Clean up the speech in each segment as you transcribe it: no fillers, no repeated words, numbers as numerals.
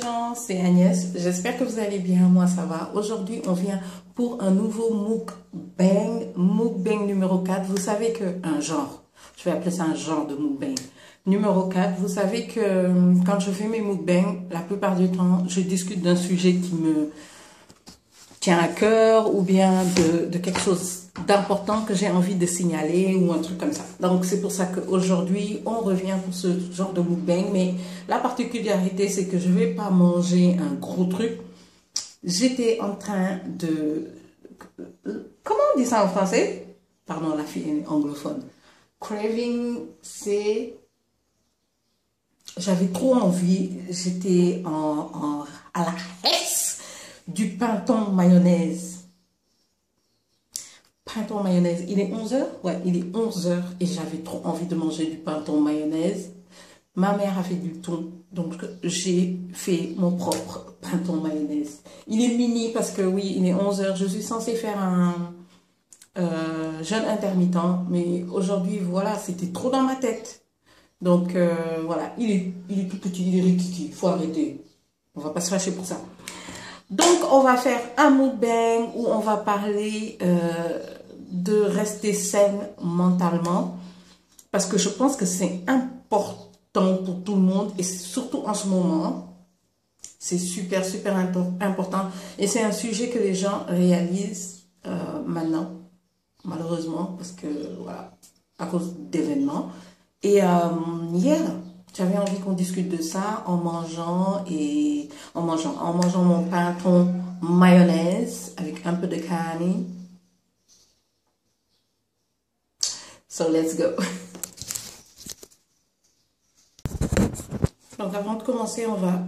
gens, c'est Agnès. J'espère que vous allez bien. Moi, ça va. Aujourd'hui, on vient pour un nouveau mukbang numéro 4. Vous savez qu'un genre, je vais appeler ça un genre de mukbang. Numéro 4, vous savez que quand je fais mes mukbangs, la plupart du temps, je discute d'un sujet qui me tient à cœur ou bien de quelque chose d'important que j'ai envie de signaler ou un truc comme ça. Donc c'est pour ça qu'aujourd'hui on revient pour ce genre de mukbang, mais la particularité c'est que je vais pas manger un gros truc. J'étais en train de... Comment on dit ça en français? Pardon, la fille est anglophone. Craving, c'est... J'avais trop envie, j'étais à la hesse du pinton mayonnaise. Pinton mayonnaise. Il est 11 heures. Ouais, il est 11 heures et j'avais trop envie de manger du pinton mayonnaise. Ma mère a fait du thon, donc j'ai fait mon propre pinton mayonnaise. Il est mini parce que oui, il est 11 heures. Je suis censée faire un jeûne intermittent, mais aujourd'hui, voilà, c'était trop dans ma tête. Donc voilà, il est tout petit, il est rikiki, il faut arrêter. On va pas se fâcher pour ça. Donc on va faire un mukbang où on va parler de rester saine mentalement. Parce que je pense que c'est important pour tout le monde et surtout en ce moment. C'est super, super important. Et c'est un sujet que les gens réalisent maintenant, malheureusement, parce que voilà, à cause d'événements. Et hier, j'avais envie qu'on discute de ça en mangeant mon pinton mayonnaise avec un peu de cani. So let's go. Donc avant de commencer, on va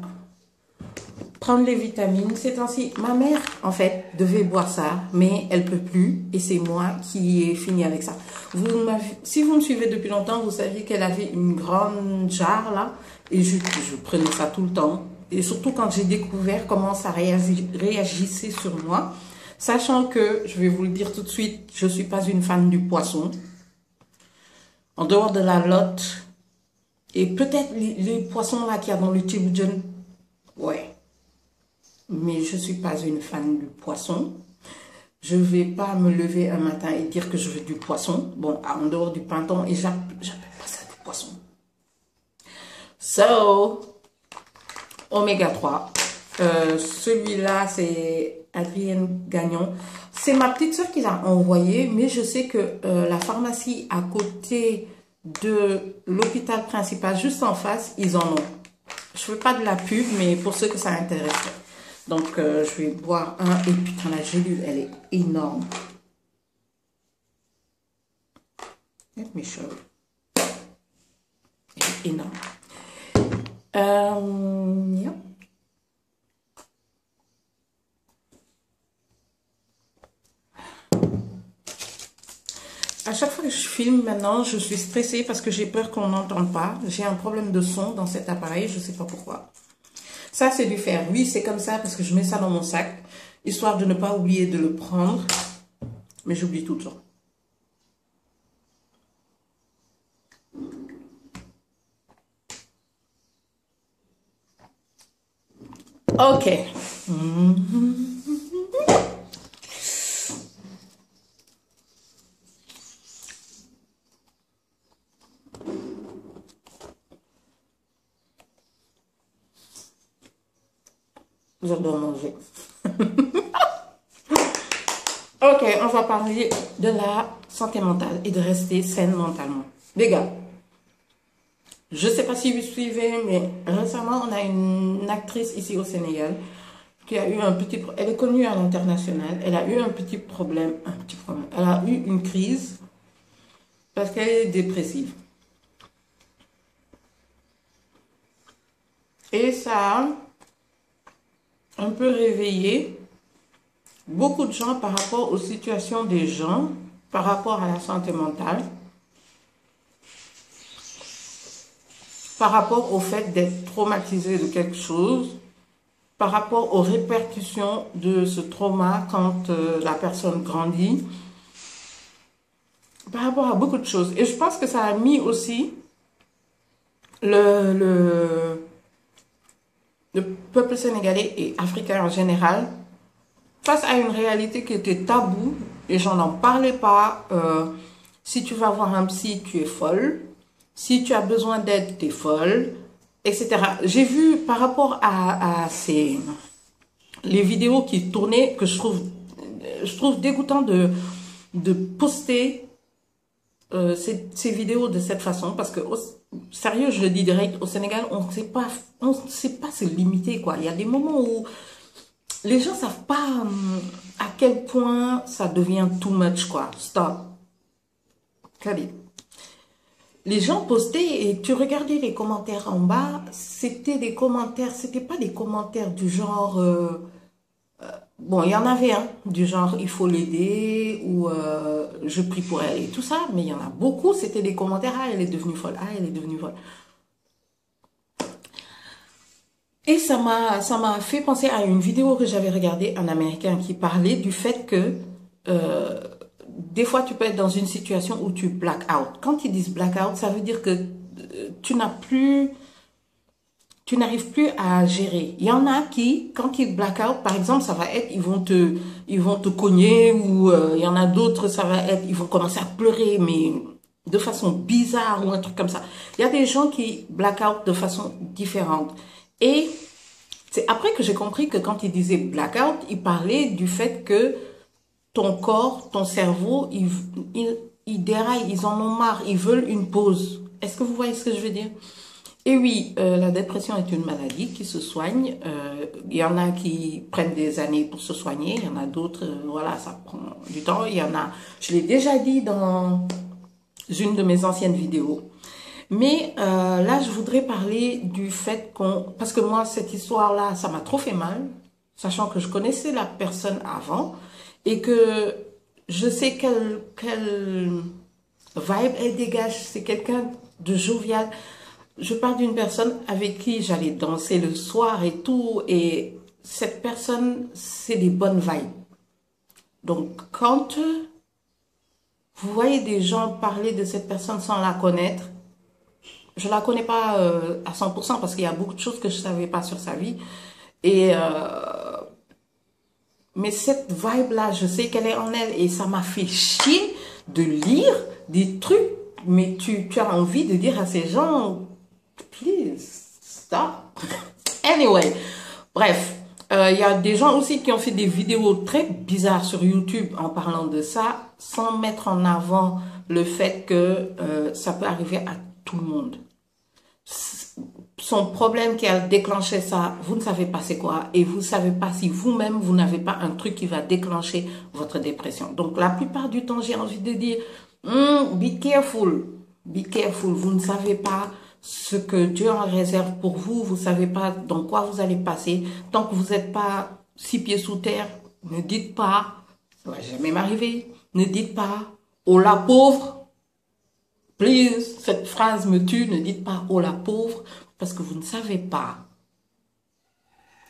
prendre les vitamines. Ces temps-ci, ma mère, en fait, devait boire ça, mais elle peut plus. Et c'est moi qui ai fini avec ça. Si vous me suivez depuis longtemps, vous saviez qu'elle avait une grande jarre là. Et je prenais ça tout le temps. Et surtout quand j'ai découvert comment ça réagissait sur moi. Sachant que, je vais vous le dire tout de suite, je ne suis pas une fan du poisson. En dehors de la lotte. Et peut-être les poissons là qu'il y a dans le tiboujon. Ouais. Mais je ne suis pas une fan du poisson. Je ne vais pas me lever un matin et dire que je veux du poisson. Bon, en dehors du pinton, et j'appelle pas ça du poisson. So, oméga 3. Celui-là, c'est Adrienne Gagnon. C'est ma petite soeur qui l'a envoyé, mais je sais que la pharmacie à côté de l'hôpital principal, juste en face, ils en ont. Je ne fais pas de la pub, mais pour ceux que ça intéresse. Donc, je vais boire un. Et putain, la gélule, elle est énorme. Let me show. Elle est énorme. Yeah. À chaque fois que je filme maintenant, je suis stressée parce que j'ai peur qu'on n'entende pas. J'ai un problème de son dans cet appareil, je ne sais pas pourquoi. Ça, c'est du fer. Oui, c'est comme ça parce que je mets ça dans mon sac, histoire de ne pas oublier de le prendre. Mais j'oublie tout le temps. Ok. J'adore manger. Ok, on va parler de la santé mentale et de rester saine mentalement. Les gars, je ne sais pas si vous suivez, mais récemment, on a une actrice ici au Sénégal qui a eu un petit... Elle est connue à l'international. Elle a eu un petit problème. Elle a eu une crise parce qu'elle est dépressive. Et ça a un peu réveillé beaucoup de gens par rapport aux situations des gens, par rapport à la santé mentale, par rapport au fait d'être traumatisé de quelque chose, par rapport aux répercussions de ce trauma quand la personne grandit, par rapport à beaucoup de choses. Et je pense que ça a mis aussi le peuple sénégalais et africain en général, face à une réalité qui était taboue, les gens n'en parlaient pas. Si tu vas voir un psy, tu es folle. Si tu as besoin d'aide, tu es folle, etc. J'ai vu par rapport à les vidéos qui tournaient, que je trouve dégoûtant de poster ces vidéos de cette façon, parce que, sérieux, je le dis direct, au Sénégal, on ne sait pas se limiter, quoi. Il y a des moments où les gens savent pas à quel point ça devient too much, quoi. Stop. Khalid. Les gens postaient et tu regardais les commentaires en bas, c'était des commentaires, c'était pas des commentaires du genre, bon, il y en avait un, du genre, il faut l'aider, ou je prie pour elle, et tout ça, mais il y en a beaucoup, c'était des commentaires, ah, elle est devenue folle, ah, elle est devenue folle. Et ça m'a fait penser à une vidéo que j'avais regardée, un Américain qui parlait du fait que des fois tu peux être dans une situation où tu black out. Quand ils disent black out, ça veut dire que tu n'arrives plus à gérer. Il y en a qui, quand ils black out, par exemple, ça va être, ils vont te cogner, ou il y en a d'autres, ça va être, ils vont commencer à pleurer, mais de façon bizarre ou un truc comme ça. Il y a des gens qui black out de façon différente. Et c'est après que j'ai compris que quand il disait blackout, il parlait du fait que ton corps, ton cerveau, ils déraillent, ils en ont marre, ils veulent une pause. Est-ce que vous voyez ce que je veux dire? Et oui, la dépression est une maladie qui se soigne. Il y en a qui prennent des années pour se soigner, il y en a d'autres, voilà, ça prend du temps. Il y en a, je l'ai déjà dit dans une de mes anciennes vidéos. Mais là, je voudrais parler du fait parce que moi, cette histoire-là, ça m'a trop fait mal, sachant que je connaissais la personne avant et que je sais quelle vibe elle dégage. C'est quelqu'un de jovial. Je parle d'une personne avec qui j'allais danser le soir et tout, et cette personne, c'est des bonnes vibes. Donc, quand vous voyez des gens parler de cette personne sans la connaître, je la connais pas à 100% parce qu'il y a beaucoup de choses que je savais pas sur sa vie. Et mais cette vibe-là, je sais qu'elle est en elle et ça m'a fait chier de lire des trucs. Mais tu as envie de dire à ces gens, please, stop. Anyway, bref, il y a des gens aussi qui ont fait des vidéos très bizarres sur YouTube en parlant de ça, sans mettre en avant le fait que ça peut arriver à tout le monde. Son problème qui a déclenché ça, vous ne savez pas c'est quoi, et vous ne savez pas si vous-même, vous n'avez pas un truc qui va déclencher votre dépression. Donc, la plupart du temps, j'ai envie de dire, be careful, vous ne savez pas ce que Dieu en réserve pour vous, vous ne savez pas dans quoi vous allez passer. Tant que vous n'êtes pas 6 pieds sous terre, ne dites pas, ça va jamais m'arriver, ne dites pas, oh la pauvre. Please, cette phrase me tue, ne dites pas « oh la pauvre » parce que vous ne savez pas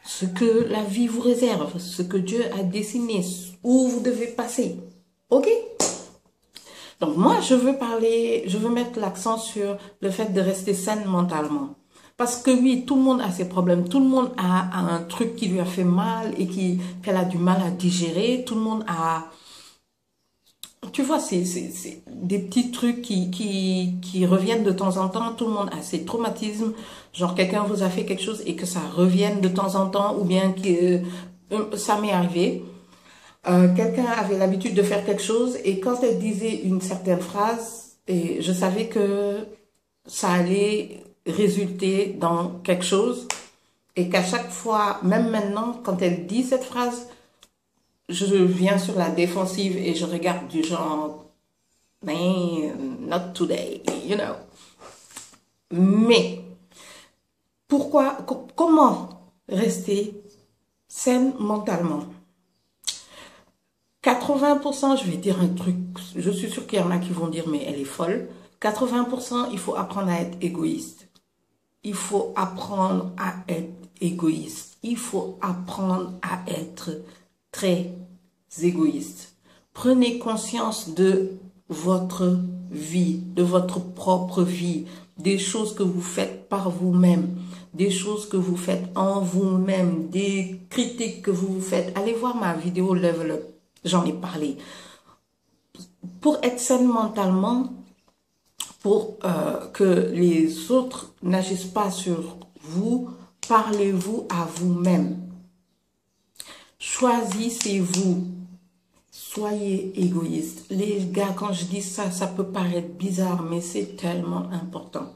ce que la vie vous réserve, ce que Dieu a dessiné, où vous devez passer. Ok? Donc moi, je veux mettre l'accent sur le fait de rester saine mentalement. Parce que oui, tout le monde a ses problèmes, tout le monde a un truc qui lui a fait mal et qu'elle a du mal à digérer, tout le monde a... Tu vois, c'est des petits trucs qui reviennent de temps en temps. Tout le monde a ses traumatismes. Genre, quelqu'un vous a fait quelque chose et que ça revienne de temps en temps, ou bien que ça m'est arrivé. Quelqu'un avait l'habitude de faire quelque chose et quand elle disait une certaine phrase, et je savais que ça allait résulter dans quelque chose et qu'à chaque fois, même maintenant, quand elle dit cette phrase, je viens sur la défensive et je regarde du genre, man, not today, you know. Mais, comment rester saine mentalement? 80%, je vais dire un truc, je suis sûre qu'il y en a qui vont dire, mais elle est folle. 80%, il faut apprendre à être égoïste. Il faut apprendre à être égoïste. Il faut apprendre à être très égoïste. Prenez conscience de votre vie, de votre propre vie, des choses que vous faites par vous-même, des choses que vous faites en vous-même, des critiques que vous vous faites. Allez voir ma vidéo Level Up, j'en ai parlé. Pour être saine mentalement, pour que les autres n'agissent pas sur vous, parlez-vous à vous-même. Choisissez-vous. Soyez égoïste. Les gars, quand je dis ça, ça peut paraître bizarre, mais c'est tellement important.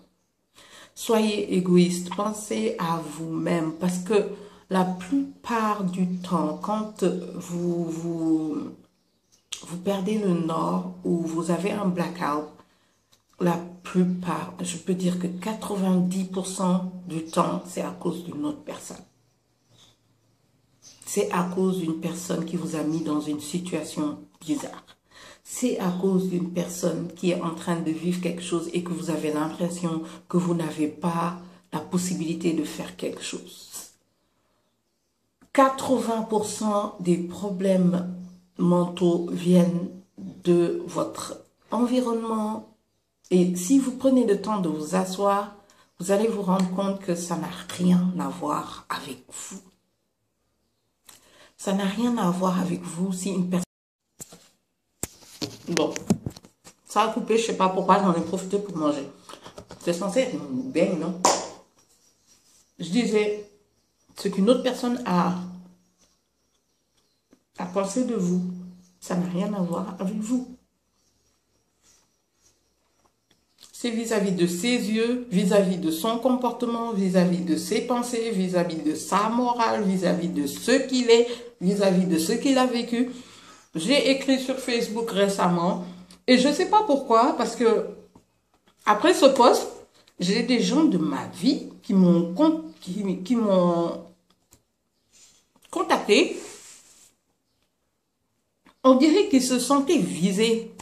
Soyez égoïste. Pensez à vous-même. Parce que la plupart du temps, quand vous perdez le nord ou vous avez un blackout, la plupart, je peux dire que 90% du temps, c'est à cause d'une autre personne. C'est à cause d'une personne qui vous a mis dans une situation bizarre. C'est à cause d'une personne qui est en train de vivre quelque chose et que vous avez l'impression que vous n'avez pas la possibilité de faire quelque chose. 80% des problèmes mentaux viennent de votre environnement. Et si vous prenez le temps de vous asseoir, vous allez vous rendre compte que ça n'a rien à voir avec vous. Ça n'a rien à voir avec vous si une personne... Bon, ça a coupé, je ne sais pas pourquoi, j'en ai profité pour manger. C'est censé être une baigne, non? Je disais, ce qu'une autre personne a pensé de vous, ça n'a rien à voir avec vous. C'est vis-à-vis de ses yeux, vis-à-vis de son comportement, vis-à-vis de ses pensées, vis-à-vis de sa morale, vis-à-vis de ce qu'il est, vis-à-vis de ce qu'il a vécu. J'ai écrit sur Facebook récemment et je ne sais pas pourquoi, parce que après ce post, j'ai des gens de ma vie qui m'ont contacté. On dirait qu'ils se sentaient visés.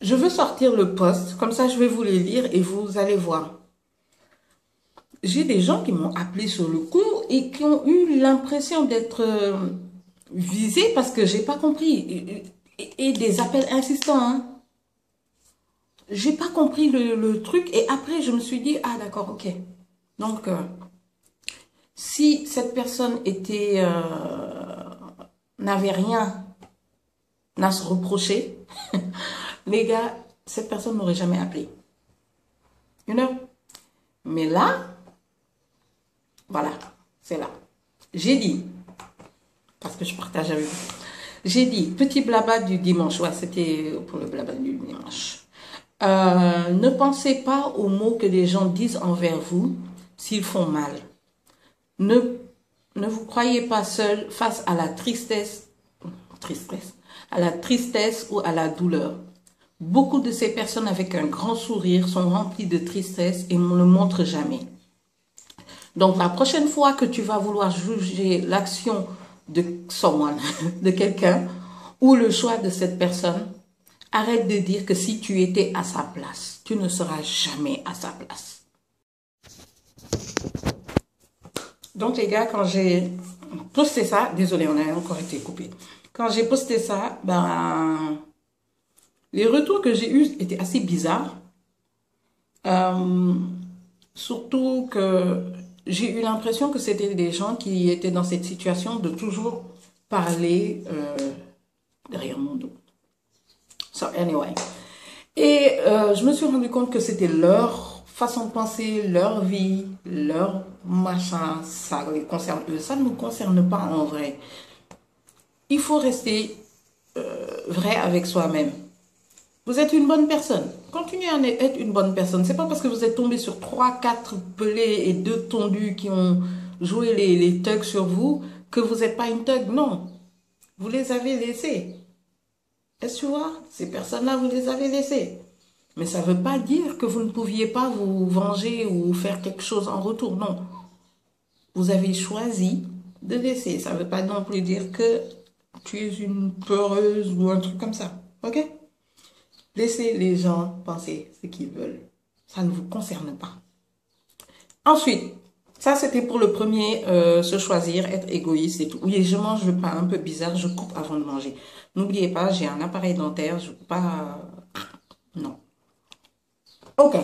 Je veux sortir le post, comme ça je vais vous les lire et vous allez voir. J'ai des gens qui m'ont appelé sur le coup et qui ont eu l'impression d'être visés parce que j'ai pas compris. Et des appels insistants. Hein. J'ai pas compris le truc et après je me suis dit, ah d'accord, ok. Donc, si cette personne était n'avait rien à se reprocher, les gars, cette personne n'aurait jamais appelé. You know? Mais là, voilà, c'est là. J'ai dit, parce que je partage avec vous, j'ai dit, petit blabla du dimanche, ouais, c'était pour le blabla du dimanche. Ne pensez pas aux mots que les gens disent envers vous s'ils font mal. Ne vous croyez pas seul face à la tristesse ou à la douleur. Beaucoup de ces personnes avec un grand sourire sont remplies de tristesse et ne le montrent jamais. Donc, la prochaine fois que tu vas vouloir juger l'action de someone, de quelqu'un, ou le choix de cette personne, arrête de dire que si tu étais à sa place, tu ne seras jamais à sa place. Donc, les gars, quand j'ai posté ça, désolé, on a encore été coupé. Quand j'ai posté ça, ben... les retours que j'ai eus étaient assez bizarres. Surtout que j'ai eu l'impression que c'était des gens qui étaient dans cette situation de toujours parler derrière mon dos. So, anyway. Et je me suis rendu compte que c'était leur façon de penser, leur vie, leur machin. Ça les concerne eux. Ça ne nous concerne pas en vrai. Il faut rester vrai avec soi-même. Vous êtes une bonne personne. Continuez à être une bonne personne. C'est pas parce que vous êtes tombé sur 3-4 pelés et 2 tondus qui ont joué les thugs sur vous que vous n'êtes pas une thug. Non. Vous les avez laissés. Est-ce que tu vois? Ces personnes-là, vous les avez laissées. Mais ça ne veut pas dire que vous ne pouviez pas vous venger ou faire quelque chose en retour. Non. Vous avez choisi de laisser. Ça ne veut pas non plus dire que tu es une peureuse ou un truc comme ça. Ok? Laissez les gens penser ce qu'ils veulent. Ça ne vous concerne pas. Ensuite, ça c'était pour le premier, se choisir, être égoïste et tout. Oui, je mange le pain un peu bizarre, je coupe avant de manger. N'oubliez pas, j'ai un appareil dentaire, je ne peux pas... Non. Ok.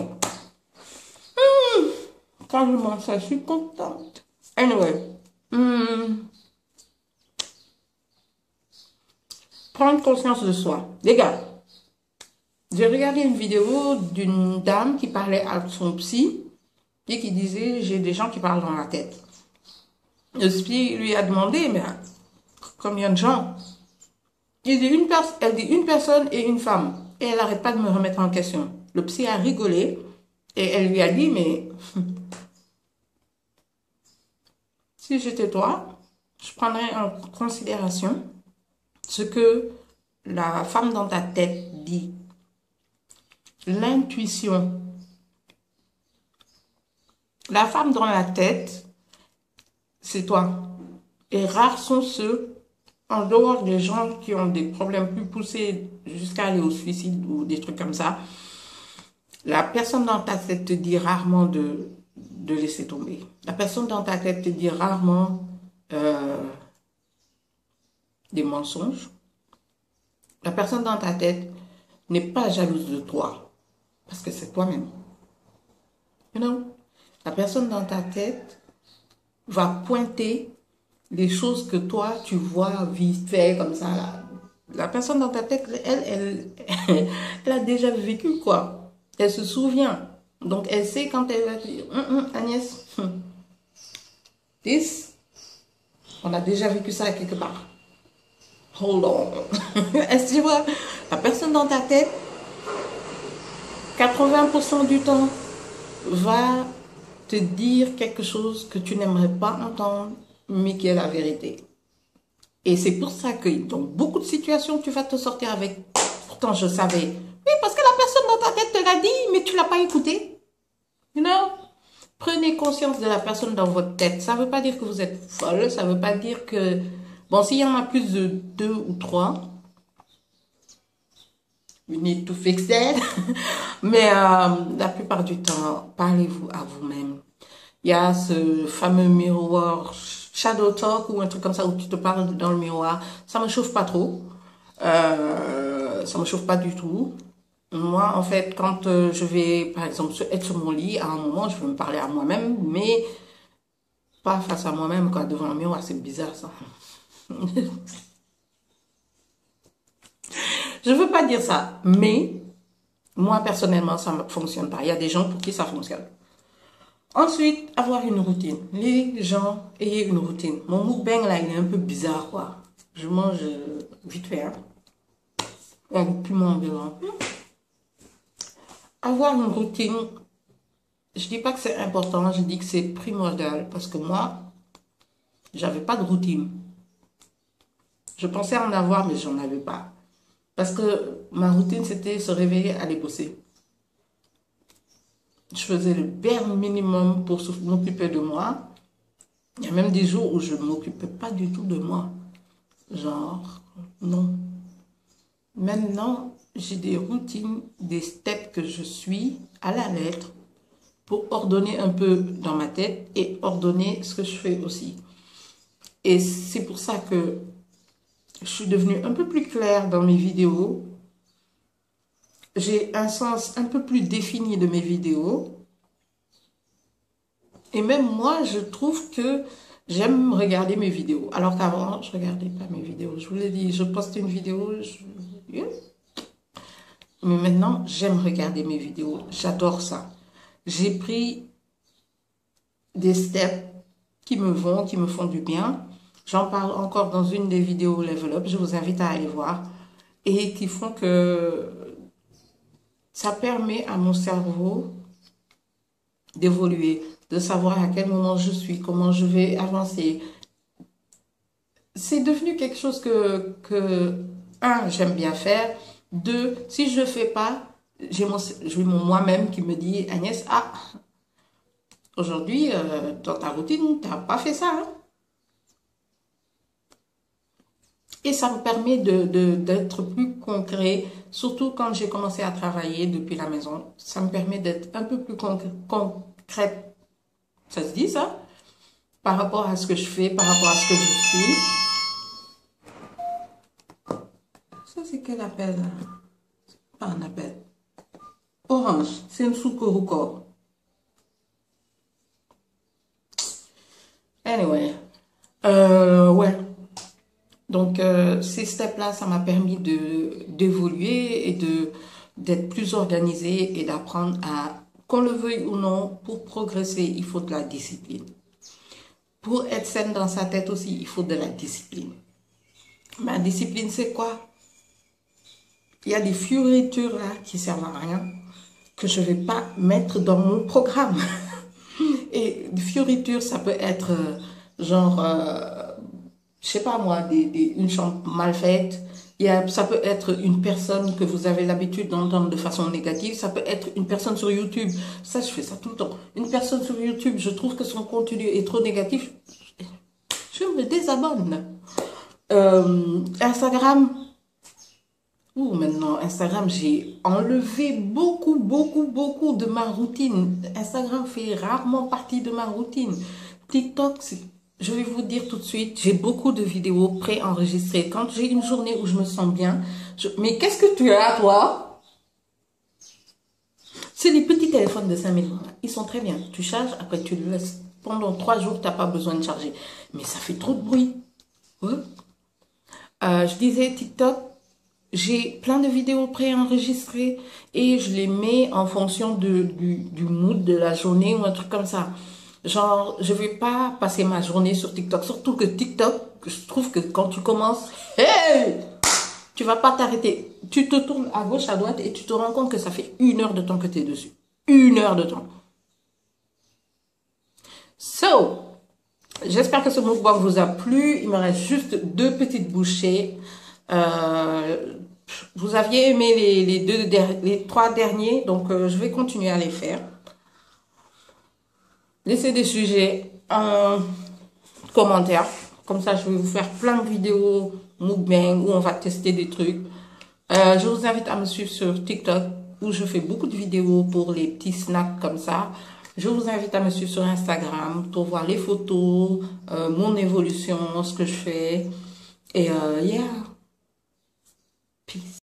Quand je mange ça, je suis contente. Anyway. Prendre conscience de soi. Les gars, j'ai regardé une vidéo d'une dame qui parlait à son psy et qui disait, j'ai des gens qui parlent dans la tête. Le psy lui a demandé, mais combien de gens? Il dit elle dit une personne et une femme. Et elle n'arrête pas de me remettre en question. Le psy a rigolé et elle lui a dit, mais si j'étais toi, je prendrais en considération ce que la femme dans ta tête dit. L'intuition. La femme dans la tête, c'est toi. Et rares sont ceux, en dehors des gens qui ont des problèmes plus poussés jusqu'à aller au suicide ou des trucs comme ça, la personne dans ta tête te dit rarement de laisser tomber. La personne dans ta tête te dit rarement des mensonges. La personne dans ta tête n'est pas jalouse de toi parce que c'est toi-même. You know? La personne dans ta tête va pointer les choses que toi, tu vois vite fait comme ça. Là. La personne dans ta tête, elle a déjà vécu quoi. Elle se souvient. Donc, elle sait quand elle va dire, Agnès, this, on a déjà vécu ça quelque part. Hold on. Est-ce que tu vois, la personne dans ta tête, 80% du temps, va te dire quelque chose que tu n'aimerais pas entendre, mais qui est la vérité. Et c'est pour ça que dans beaucoup de situations, tu vas te sortir avec. Pourtant, je savais. Oui, parce que la personne dans ta tête te l'a dit, mais tu l'as pas écouté. You know? Prenez conscience de la personne dans votre tête. Ça ne veut pas dire que vous êtes folle. Ça ne veut pas dire que... Bon, s'il y en a plus de 2 ou 3, you need to fix that. Mais la plupart du temps, parlez-vous à vous-même. Il y a ce fameux miroir shadow talk ou un truc comme ça où tu te parles dans le miroir. Ça me chauffe pas trop. Ça me chauffe pas du tout. Moi, en fait, quand je vais, par exemple, être sur mon lit, à un moment, je vais me parler à moi-même, mais pas face à moi-même, quoi, devant le miroir. C'est bizarre, ça. Je veux pas dire ça, mais moi, personnellement, ça ne fonctionne pas. Il y a des gens pour qui ça fonctionne. Ensuite, avoir une routine. Les gens, ayez une routine. Mon mukbang, là, il est un peu bizarre, quoi. Je mange vite fait, hein. Avec piment blanc. Avoir une routine, je dis pas que c'est important, je dis que c'est primordial. Parce que moi, j'avais pas de routine. Je pensais en avoir, mais j'en avais pas. Parce que ma routine, c'était se réveiller, aller bosser. Je faisais le bare minimum pour m'occuper de moi. Il y a même des jours où je ne m'occupais pas du tout de moi. Genre, non. Maintenant, j'ai des routines, des steps que je suis à la lettre pour ordonner un peu dans ma tête et ordonner ce que je fais aussi. Et c'est pour ça que je suis devenue un peu plus claire dans mes vidéos. J'ai un sens un peu plus défini de mes vidéos. Et même moi, je trouve que j'aime regarder mes vidéos. Alors qu'avant, je ne regardais pas mes vidéos. Je vous l'ai dit, je poste une vidéo. Mais maintenant, j'aime regarder mes vidéos. J'adore ça. J'ai pris des steps qui me vont, qui me font du bien. J'en parle encore dans une des vidéos Level Up. Je vous invite à aller voir. Et qui font que ça permet à mon cerveau d'évoluer, de savoir à quel moment je suis, comment je vais avancer. C'est devenu quelque chose que j'aime bien faire. 2, si je ne fais pas, j'ai mon moi-même qui me dit, Agnès, aujourd'hui, dans ta routine, tu n'as pas fait ça. Hein? Et ça me permet d'être plus concret, surtout quand j'ai commencé à travailler depuis la maison. Ça me permet d'être un peu plus concrète. Ça se dit ça? Par rapport à ce que je fais, par rapport à ce que je suis. Ça, c'est quel appel? Pas un appel. Au orange. C'est une sucre corps. Anyway. Ouais. Donc, ces steps-là, ça m'a permis d'évoluer et d'être plus organisée et d'apprendre à, qu'on le veuille ou non, pour progresser, il faut de la discipline. Pour être saine dans sa tête aussi, il faut de la discipline. Ma discipline, c'est quoi? Il y a des fioritures là qui servent à rien, que je vais pas mettre dans mon programme. Et fioritures, ça peut être genre, je sais pas moi, une chambre mal faite. Ça peut être une personne que vous avez l'habitude d'entendre de façon négative. Ça peut être une personne sur YouTube. Ça, je fais ça tout le temps. Une personne sur YouTube, je trouve que son contenu est trop négatif. Je me désabonne. Instagram. Ouh, maintenant, Instagram, j'ai enlevé beaucoup, beaucoup, beaucoup de ma routine. Instagram fait rarement partie de ma routine. TikTok, je vais vous dire tout de suite, j'ai beaucoup de vidéos pré-enregistrées. Quand j'ai une journée où je me sens bien, mais qu'est-ce que tu as, toi? C'est les petits téléphones de 5000 francs. Ils sont très bien. Tu charges, après tu le laisses. Pendant 3 jours, tu n'as pas besoin de charger. Mais ça fait trop de bruit. Ouais. Je disais TikTok. J'ai plein de vidéos préenregistrées et je les mets en fonction du mood de la journée ou un truc comme ça. Genre, je vais pas passer ma journée sur TikTok. Surtout que TikTok, je trouve que quand tu commences, hey, tu vas pas t'arrêter. Tu te tournes à gauche, à droite et tu te rends compte que ça fait 1 heure de temps que tu es dessus. 1 heure de temps. So, j'espère que ce mukbang vous a plu. Il me reste juste 2 petites bouchées. Vous aviez aimé les 3 derniers, donc je vais continuer à les faire. Laissez des sujets en commentaire. Comme ça, je vais vous faire plein de vidéos mukbang où on va tester des trucs. Je vous invite à me suivre sur TikTok où je fais beaucoup de vidéos pour les petits snacks comme ça. Je vous invite à me suivre sur Instagram pour voir les photos, mon évolution, ce que je fais. Et yeah. Peace.